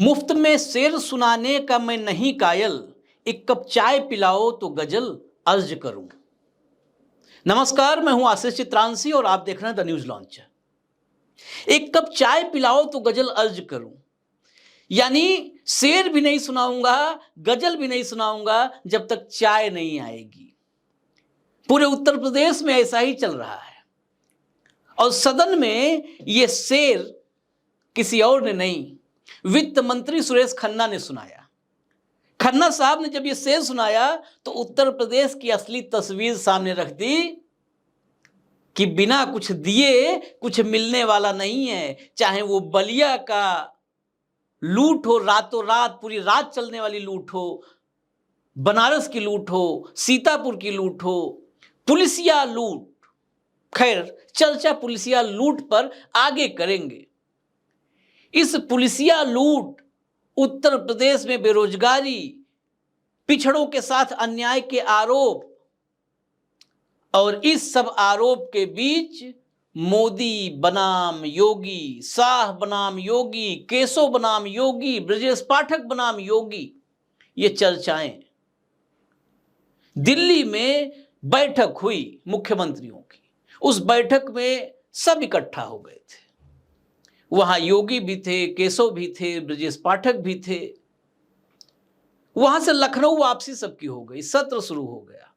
मुफ्त में शेर सुनाने का मैं नहीं कायल, एक कप चाय पिलाओ तो गजल अर्ज करूं। नमस्कार, मैं हूं आशीष चित्रांशी और आप देख रहे हैं द न्यूज लॉन्चर। एक कप चाय पिलाओ तो गजल अर्ज करूं, यानी शेर भी नहीं सुनाऊंगा, गजल भी नहीं सुनाऊंगा जब तक चाय नहीं आएगी। पूरे उत्तर प्रदेश में ऐसा ही चल रहा है और सदन में यह शेर किसी और ने नहीं, वित्त मंत्री सुरेश खन्ना ने सुनाया। खन्ना साहब ने जब ये शेर सुनाया तो उत्तर प्रदेश की असली तस्वीर सामने रख दी कि बिना कुछ दिए कुछ मिलने वाला नहीं है। चाहे वो बलिया का लूट हो, रातों रात पूरी रात चलने वाली लूट हो, बनारस की लूट हो, सीतापुर की लूट हो, पुलिसिया लूट। खैर, चर्चा पुलिसिया लूट पर आगे करेंगे। इस पुलिसिया लूट, उत्तर प्रदेश में बेरोजगारी, पिछड़ों के साथ अन्याय के आरोप और इस सब आरोप के बीच मोदी बनाम योगी, शाह बनाम योगी, केशव बनाम योगी, ब्रजेश पाठक बनाम योगी, ये चर्चाएं। दिल्ली में बैठक हुई मुख्यमंत्रियों की। उस बैठक में सब इकट्ठा हो गए थे। वहां योगी भी थे, केशव भी थे, ब्रजेश पाठक भी थे। वहां से लखनऊ वापसी सबकी हो गई, सत्र शुरू हो गया।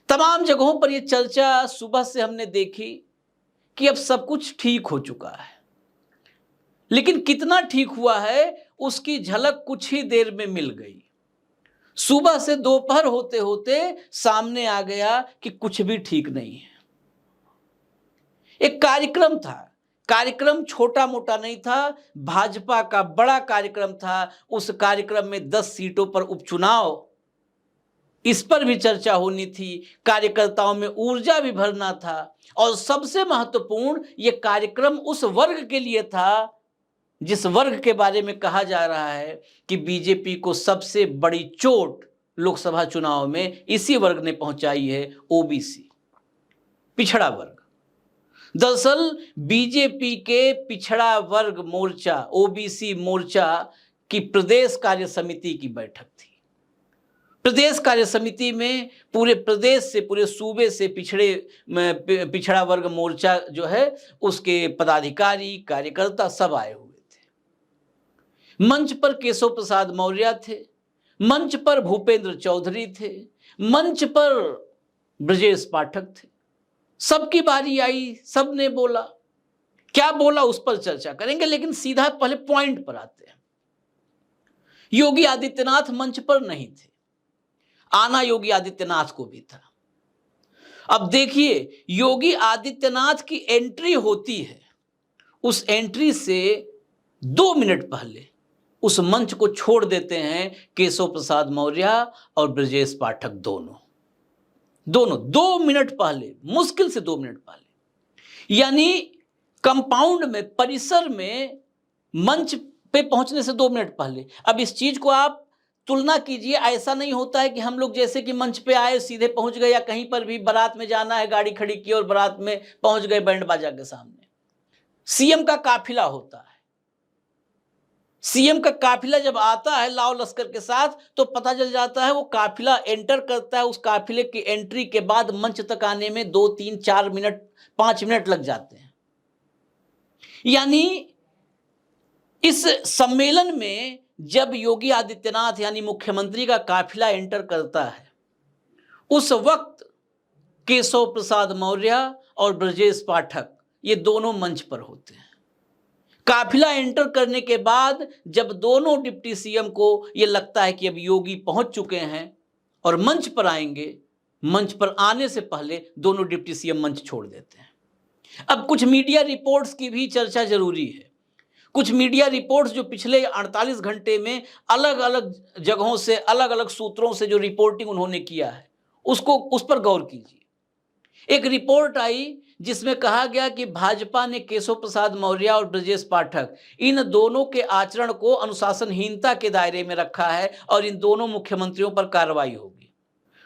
तमाम जगहों पर यह चर्चा सुबह से हमने देखी कि अब सब कुछ ठीक हो चुका है, लेकिन कितना ठीक हुआ है उसकी झलक कुछ ही देर में मिल गई। सुबह से दोपहर होते होते सामने आ गया कि कुछ भी ठीक नहीं है। एक कार्यक्रम था, कार्यक्रम छोटा मोटा नहीं था, भाजपा का बड़ा कार्यक्रम था। उस कार्यक्रम में 10 सीटों पर उपचुनाव, इस पर भी चर्चा होनी थी। कार्यकर्ताओं में ऊर्जा भी भरना था और सबसे महत्वपूर्ण यह कार्यक्रम उस वर्ग के लिए था जिस वर्ग के बारे में कहा जा रहा है कि बीजेपी को सबसे बड़ी चोट लोकसभा चुनाव में इसी वर्ग ने पहुंचाई है, ओबीसी, पिछड़ा वर्ग। दरअसल बीजेपी के पिछड़ा वर्ग मोर्चा, ओबीसी मोर्चा की प्रदेश कार्य समिति की बैठक थी। प्रदेश कार्य समिति में पूरे प्रदेश से, पूरे सूबे से पिछड़ा वर्ग मोर्चा जो है उसके पदाधिकारी, कार्यकर्ता सब आए हुए थे। मंच पर केशव प्रसाद मौर्य थे, मंच पर भूपेंद्र चौधरी थे, मंच पर ब्रजेश पाठक थे। सबकी बारी आई, सबने बोला। क्या बोला उस पर चर्चा करेंगे, लेकिन सीधा पहले पॉइंट पर आते हैं। योगी आदित्यनाथ मंच पर नहीं थे, आना योगी आदित्यनाथ को भी था। अब देखिए, योगी आदित्यनाथ की एंट्री होती है, उस एंट्री से 2 मिनट पहले उस मंच को छोड़ देते हैं केशव प्रसाद मौर्य और ब्रजेश पाठक दोनों 2 मिनट पहले, मुश्किल से 2 मिनट पहले, यानी कंपाउंड में, परिसर में, मंच पे पहुंचने से 2 मिनट पहले। अब इस चीज को आप तुलना कीजिए। ऐसा नहीं होता है कि हम लोग जैसे कि मंच पे आए सीधे पहुंच गए, या कहीं पर भी बारात में जाना है, गाड़ी खड़ी की और बारात में पहुंच गए बैंड बाजा के सामने। सीएम का काफिला होता है। सीएम का काफिला जब आता है लाव लश्कर के साथ तो पता चल जाता है, वो काफिला एंटर करता है। उस काफिले की एंट्री के बाद मंच तक आने में 2, 3, 4 मिनट, 5 मिनट लग जाते हैं। यानी इस सम्मेलन में जब योगी आदित्यनाथ यानी मुख्यमंत्री का काफिला एंटर करता है, उस वक्त केशव प्रसाद मौर्य और ब्रजेश पाठक ये दोनों मंच पर होते हैं। काफिला एंटर करने के बाद जब दोनों डिप्टी सीएम को यह लगता है कि अब योगी पहुंच चुके हैं और मंच पर आएंगे, मंच पर आने से पहले दोनों डिप्टी सीएम मंच छोड़ देते हैं। अब कुछ मीडिया रिपोर्ट्स की भी चर्चा जरूरी है। कुछ मीडिया रिपोर्ट्स जो पिछले 48 घंटे में अलग अलग जगहों से, अलग अलग सूत्रों से जो रिपोर्टिंग उन्होंने किया है, उस पर गौर कीजिए। एक रिपोर्ट आई जिसमें कहा गया कि भाजपा ने केशव प्रसाद मौर्य और ब्रजेश पाठक, इन दोनों के आचरण को अनुशासनहीनता के दायरे में रखा है और इन दोनों मुख्यमंत्रियों पर कार्रवाई होगी।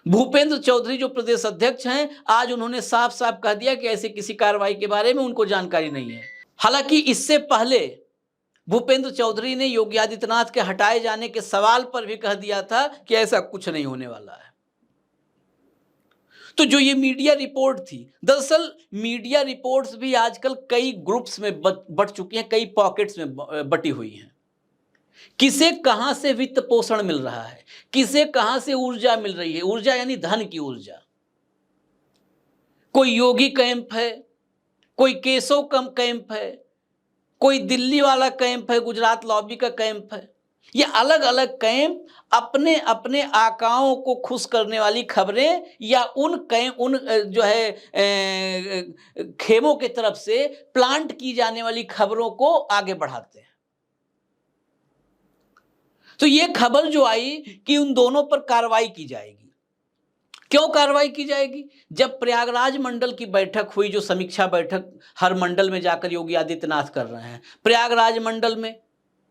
भूपेंद्र चौधरी जो प्रदेश अध्यक्ष हैं, आज उन्होंने साफ साफ कह दिया कि ऐसे किसी कार्रवाई के बारे में उनको जानकारी नहीं है। हालांकि इससे पहले भूपेंद्र चौधरी ने योगी आदित्यनाथ के हटाए जाने के सवाल पर भी कह दिया था कि ऐसा कुछ नहीं होने वाला है। तो जो ये मीडिया रिपोर्ट थी, दरअसल मीडिया रिपोर्ट्स भी आजकल कई ग्रुप्स में बट चुकी हैं, कई पॉकेट्स में बटी हुई हैं। किसे कहां से वित्त पोषण मिल रहा है, किसे कहां से ऊर्जा मिल रही है, ऊर्जा यानी धन की ऊर्जा। कोई योगी कैंप है, कोई केशव कम कैंप है, कोई दिल्ली वाला कैंप है, गुजरात लॉबी का कैंप है। ये अलग अलग कैंप अपने अपने आकाओं को खुश करने वाली खबरें या उन जो है खेमों की तरफ से प्लांट की जाने वाली खबरों को आगे बढ़ाते हैं। तो ये खबर जो आई कि उन दोनों पर कार्रवाई की जाएगी। क्यों कार्रवाई की जाएगी? जब प्रयागराज मंडल की बैठक हुई, जो समीक्षा बैठक हर मंडल में जाकर योगी आदित्यनाथ कर रहे हैं, प्रयागराज मंडल में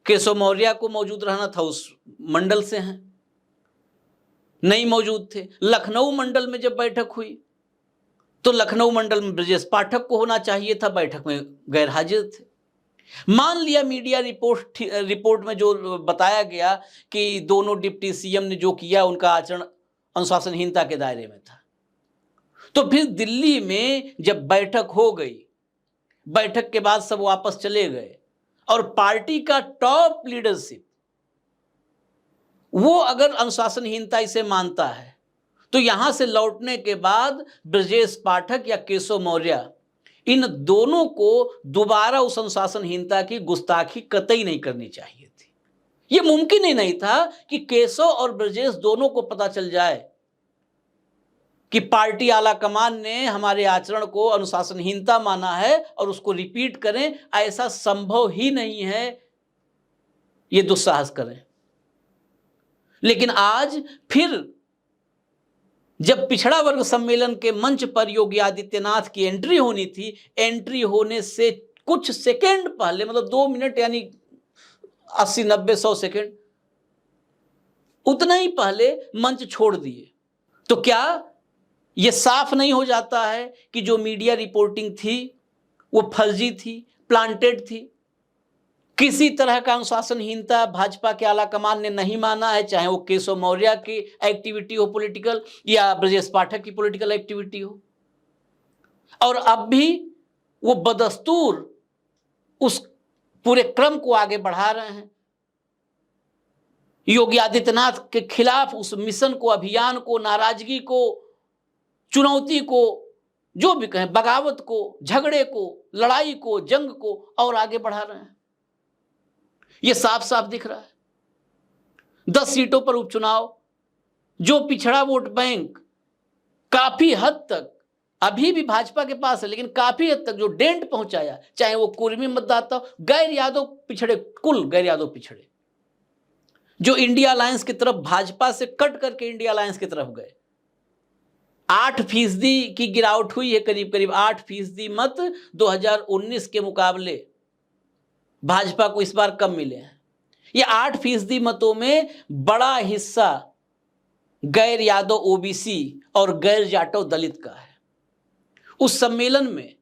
केशव मौर्य को मौजूद रहना था, उस मंडल से हैं, नहीं मौजूद थे। लखनऊ मंडल में जब बैठक हुई तो लखनऊ मंडल में ब्रजेश पाठक को होना चाहिए था, बैठक में गैर हाजिर थे। मान लिया मीडिया रिपोर्ट में जो बताया गया कि दोनों डिप्टी सीएम ने जो किया उनका आचरण अनुशासनहीनता के दायरे में था, तो फिर दिल्ली में जब बैठक हो गई, बैठक के बाद सब वापस चले गए और पार्टी का टॉप लीडरशिप वो अगर अनुशासनहीनता इसे मानता है तो यहां से लौटने के बाद ब्रजेश पाठक या केशव मौर्य, इन दोनों को दोबारा उस अनुशासनहीनता की गुस्ताखी कतई नहीं करनी चाहिए थी। यह मुमकिन ही नहीं था कि केशव और ब्रजेश दोनों को पता चल जाए कि पार्टी आला कमान ने हमारे आचरण को अनुशासनहीनता माना है और उसको रिपीट करें। ऐसा संभव ही नहीं है, ये दुस्साहस करें। लेकिन आज फिर जब पिछड़ा वर्ग सम्मेलन के मंच पर योगी आदित्यनाथ की एंट्री होनी थी, एंट्री होने से कुछ सेकंड पहले, मतलब 2 मिनट यानी 80, 90, 100 सेकंड, उतना ही पहले मंच छोड़ दिए। तो क्या यह साफ नहीं हो जाता है कि जो मीडिया रिपोर्टिंग थी वो फर्जी थी, प्लांटेड थी? किसी तरह का अनुशासनहीनता भाजपा के आला कमान ने नहीं माना है, चाहे वो केशव मौर्य की एक्टिविटी हो पॉलिटिकल या ब्रजेश पाठक की पॉलिटिकल एक्टिविटी हो। और अब भी वो बदस्तूर उस पूरे क्रम को आगे बढ़ा रहे हैं, योगी आदित्यनाथ के खिलाफ उस मिशन को, अभियान को, नाराजगी को, चुनौती को, जो भी कहें, बगावत को, झगड़े को, लड़ाई को, जंग को और आगे बढ़ा रहे हैं। यह साफ साफ दिख रहा है। 10 सीटों पर उपचुनाव, जो पिछड़ा वोट बैंक काफी हद तक अभी भी भाजपा के पास है, लेकिन काफी हद तक जो डेंट पहुंचाया, चाहे वो कुर्मी मतदाता, गैर यादव पिछड़े, कुल गैर यादव पिछड़े, जो इंडिया अलायंस की तरफ, भाजपा से कट करके इंडिया अलायंस की तरफ गए, 8% की गिरावट हुई है, करीब करीब 8% मत 2019 के मुकाबले भाजपा को इस बार कम मिले हैं। ये 8% मतों में बड़ा हिस्सा गैर यादव ओबीसी और गैर जाटव दलित का है। उस सम्मेलन में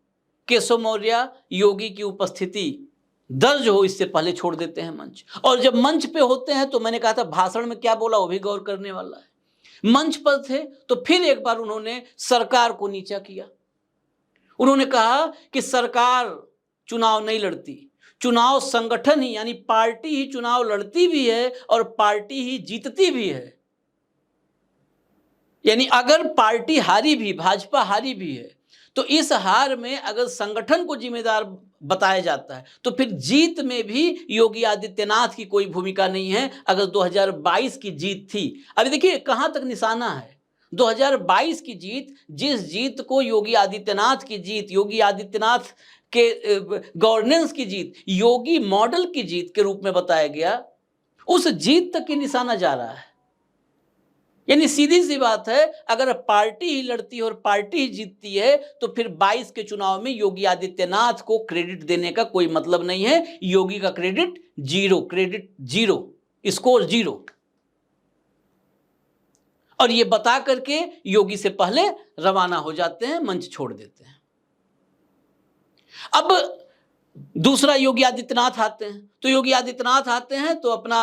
केशव मौर्य, योगी की उपस्थिति दर्ज हो इससे पहले छोड़ देते हैं मंच। और जब मंच पे होते हैं तो मैंने कहा था भाषण में क्या बोला वो भी गौर करने वाला है। मंच पर थे तो फिर एक बार उन्होंने सरकार को नीचा किया। उन्होंने कहा कि सरकार चुनाव नहीं लड़ती, चुनाव संगठन ही यानी पार्टी ही चुनाव लड़ती भी है और पार्टी ही जीतती भी है। यानी अगर पार्टी हारी भी, भाजपा हारी भी है, तो इस हार में अगर संगठन को जिम्मेदार बताया जाता है तो फिर जीत में भी योगी आदित्यनाथ की कोई भूमिका नहीं है। अगर 2022 की जीत थी, अभी देखिए कहां तक निशाना है। 2022 की जीत, जिस जीत को योगी आदित्यनाथ की जीत, योगी आदित्यनाथ के गवर्नेंस की जीत, योगी मॉडल की जीत के रूप में बताया गया, उस जीत तक की निशाना जा रहा है। यानी सीधी सी बात है, अगर पार्टी ही लड़ती है और पार्टी ही जीतती है तो फिर 22 के चुनाव में योगी आदित्यनाथ को क्रेडिट देने का कोई मतलब नहीं है। योगी का क्रेडिट जीरो, स्कोर 0। और ये बता करके योगी से पहले रवाना हो जाते हैं, मंच छोड़ देते हैं। अब दूसरा योगी आदित्यनाथ आते हैं, तो योगी आदित्यनाथ आते हैं तो अपना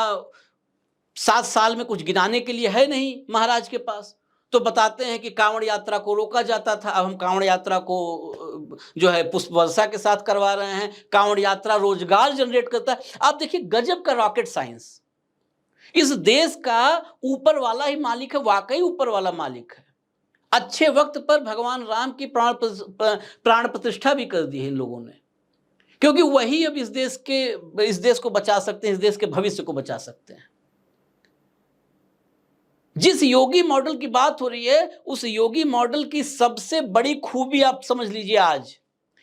7 साल में कुछ गिनाने के लिए है नहीं महाराज के पास, तो बताते हैं कि कांवड़ यात्रा को रोका जाता था, अब हम कांवड़ यात्रा को जो है पुष्प वर्षा के साथ करवा रहे हैं। कांवड़ यात्रा रोजगार जनरेट करता है। आप देखिए गजब का रॉकेट साइंस। इस देश का ऊपर वाला ही मालिक है, वाकई ऊपर वाला मालिक है। अच्छे वक्त पर भगवान राम की प्राण प्रतिष्ठा भी कर दी है इन लोगों ने, क्योंकि वही अब इस देश को बचा सकते हैं, इस देश के भविष्य को बचा सकते हैं। जिस योगी मॉडल की बात हो रही है, उस योगी मॉडल की सबसे बड़ी खूबी आप समझ लीजिए। आज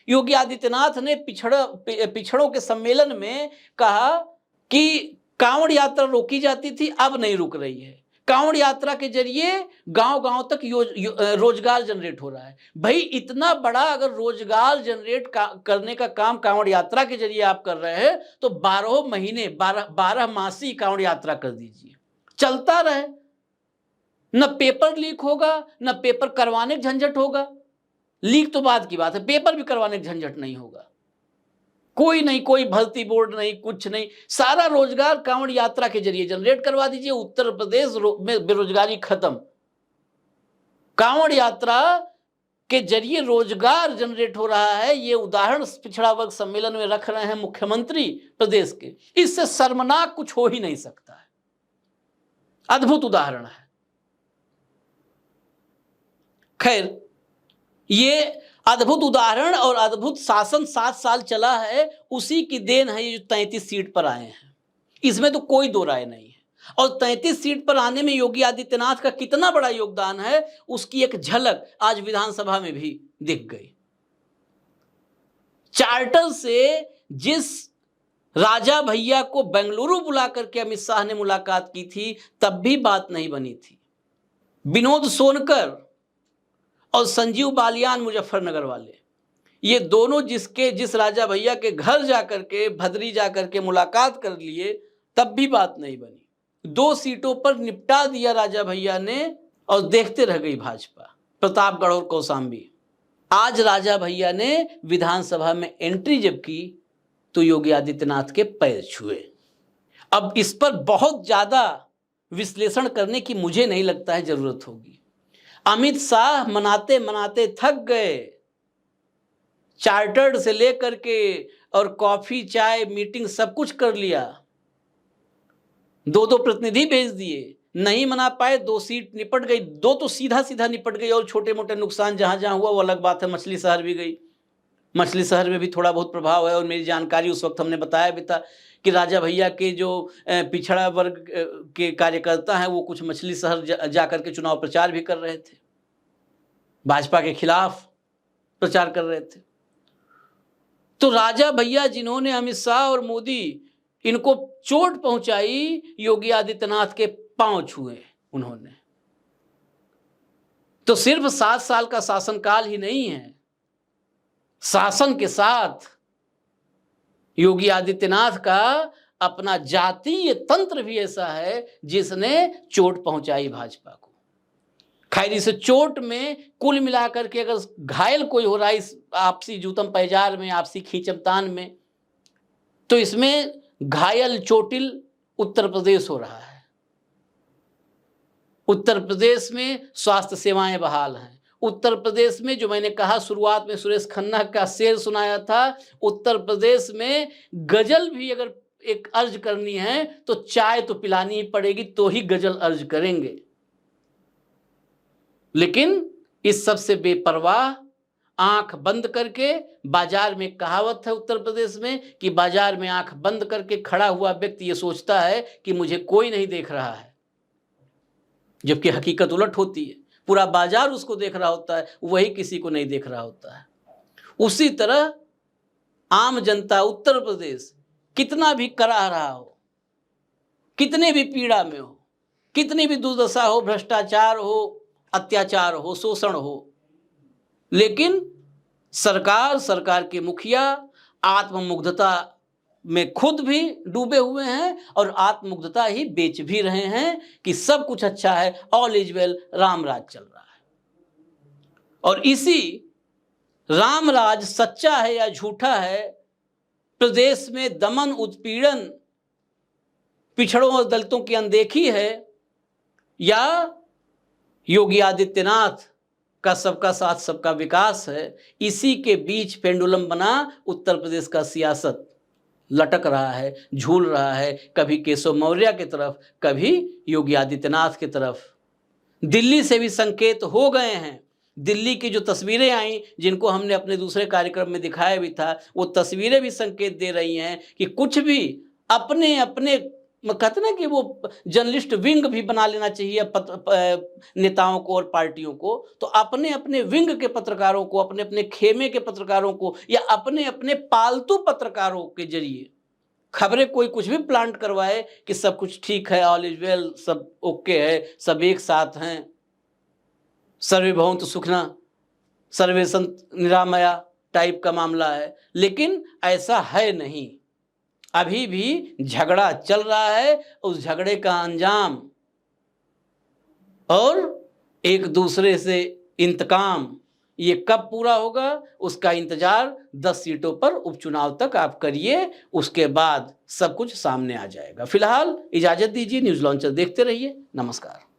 योगी आदित्यनाथ ने पिछड़ों के सम्मेलन में कहा कि कांवड़ यात्रा रोकी जाती थी, अब नहीं रुक रही है। कांवड़ यात्रा के जरिए गांव-गांव तक रोजगार जनरेट हो रहा है। भाई इतना बड़ा अगर रोजगार जनरेट करने का काम कांवड़ यात्रा के जरिए आप कर रहे हैं, तो 12 महीने 12 मासी कांवड़ यात्रा कर दीजिए, चलता रहे। न पेपर लीक होगा, न पेपर करवाने का झंझट होगा। लीक तो बात की बात है, पेपर भी करवाने का झंझट नहीं होगा। कोई नहीं, कोई भर्ती बोर्ड नहीं, कुछ नहीं, सारा रोजगार कांवड़ यात्रा के जरिए जनरेट करवा दीजिए। उत्तर प्रदेश में बेरोजगारी खत्म। कांवड़ यात्रा के जरिए रोजगार जनरेट हो रहा है, ये उदाहरण पिछड़ा वर्ग सम्मेलन में रख रहे हैं मुख्यमंत्री प्रदेश के। इससे शर्मनाक कुछ हो ही नहीं सकता है। अद्भुत उदाहरण है। खैर, ये अद्भुत उदाहरण और अद्भुत शासन 7 साल चला है, उसी की देन है ये जो 33 सीट पर आए हैं। इसमें तो कोई दो राय नहीं है। और 33 सीट पर आने में योगी आदित्यनाथ का कितना बड़ा योगदान है, उसकी एक झलक आज विधानसभा में भी दिख गई। चार्टर से जिस राजा भैया को बेंगलुरु बुला करके अमित शाह ने मुलाकात की थी, तब भी बात नहीं बनी थी। विनोद सोनकर और संजीव बालियान मुजफ्फरनगर वाले, ये दोनों जिस राजा भैया के घर जाकर के, भदरी जाकर के मुलाकात कर लिए, तब भी बात नहीं बनी। 2 सीटों पर निपटा दिया राजा भैया ने और देखते रह गई भाजपा, प्रतापगढ़ और कौशाम्बी। आज राजा भैया ने विधानसभा में एंट्री जब की तो योगी आदित्यनाथ के पैर छुए। अब इस पर बहुत ज्यादा विश्लेषण करने की मुझे नहीं लगता है जरूरत होगी। अमित शाह मनाते मनाते थक गए। चार्टर्ड से लेकर के और कॉफी चाय मीटिंग सब कुछ कर लिया, 2 प्रतिनिधि भेज दिए, नहीं मना पाए। 2 सीट निपट गई, 2 तो सीधा सीधा निपट गई, और छोटे मोटे नुकसान जहां जहां हुआ वो अलग बात है। मछली शहर भी गई, मछली शहर में भी थोड़ा बहुत प्रभाव है। और मेरी जानकारी उस वक्त हमने बताया भी था कि राजा भैया के जो पिछड़ा वर्ग के कार्यकर्ता हैं, वो कुछ मछली शहर जाकर के चुनाव प्रचार भी कर रहे थे, भाजपा के खिलाफ प्रचार कर रहे थे। तो राजा भैया जिन्होंने अमित शाह और मोदी इनको चोट पहुंचाई, योगी आदित्यनाथ के पांव छुए उन्होंने। तो सिर्फ 7 साल का शासनकाल ही नहीं है, शासन के साथ योगी आदित्यनाथ का अपना जातीय तंत्र भी ऐसा है जिसने चोट पहुंचाई भाजपा को। खैर, इस चोट में कुल मिलाकर के अगर घायल कोई हो रहा है इस आपसी जूतम पैजार में, आपसी खींचतान में, तो इसमें घायल चोटिल उत्तर प्रदेश हो रहा है। उत्तर प्रदेश में स्वास्थ्य सेवाएं बहाल हैं। उत्तर प्रदेश में, जो मैंने कहा शुरुआत में सुरेश खन्ना का शेर सुनाया था, उत्तर प्रदेश में गजल भी अगर एक अर्ज करनी है तो चाय तो पिलानी ही पड़ेगी, तो ही गजल अर्ज करेंगे। लेकिन इस सबसे बेपरवाह, आंख बंद करके, बाजार में कहावत है उत्तर प्रदेश में कि बाजार में आंख बंद करके खड़ा हुआ व्यक्ति ये सोचता है कि मुझे कोई नहीं देख रहा है, जबकि हकीकत उलट होती है। पूरा बाजार उसको देख रहा होता है, वही किसी को नहीं देख रहा होता है। उसी तरह आम जनता उत्तर प्रदेश कितना भी कराह रहा हो, कितने भी पीड़ा में हो, कितनी भी दुर्दशा हो, भ्रष्टाचार हो, अत्याचार हो, शोषण हो, लेकिन सरकार के मुखिया आत्ममुग्धता में खुद भी डूबे हुए हैं और आत्ममुग्धता ही बेच भी रहे हैं कि सब कुछ अच्छा है, ऑल इज वेल, रामराज चल रहा है। और इसी रामराज सच्चा है या झूठा है, प्रदेश में दमन, उत्पीड़न, पिछड़ों और दलितों की अनदेखी है, या योगी आदित्यनाथ का सबका साथ सबका विकास है। इसी के बीच पेंडुलम बना उत्तर प्रदेश का सियासत लटक रहा है, झूल रहा है, कभी केशव मौर्य की तरफ, कभी योगी आदित्यनाथ की तरफ। दिल्ली से भी संकेत हो गए हैं। दिल्ली की जो तस्वीरें आई, जिनको हमने अपने दूसरे कार्यक्रम में दिखाया भी था, वो तस्वीरें भी संकेत दे रही हैं कि कुछ भी अपने अपने कहते ना कि वो जर्नलिस्ट विंग भी बना लेना चाहिए नेताओं को और पार्टियों को। तो अपने अपने विंग के पत्रकारों को, अपने अपने खेमे के पत्रकारों को, या अपने अपने पालतू पत्रकारों के जरिए खबरें कोई कुछ भी प्लांट करवाए कि सब कुछ ठीक है, ऑल इज वेल, सब ओके है, सब एक साथ हैं, सर्वे भवन्तु सुखिनः, सर्वे सन्तु निरामया टाइप का मामला है। लेकिन ऐसा है नहीं, अभी भी झगड़ा चल रहा है। उस झगड़े का अंजाम और एक दूसरे से इंतकाम, ये कब पूरा होगा उसका इंतजार 10 सीटों पर उपचुनाव तक आप करिए, उसके बाद सब कुछ सामने आ जाएगा। फिलहाल इजाजत दीजिए, न्यूज़ लॉन्चर देखते रहिए। नमस्कार।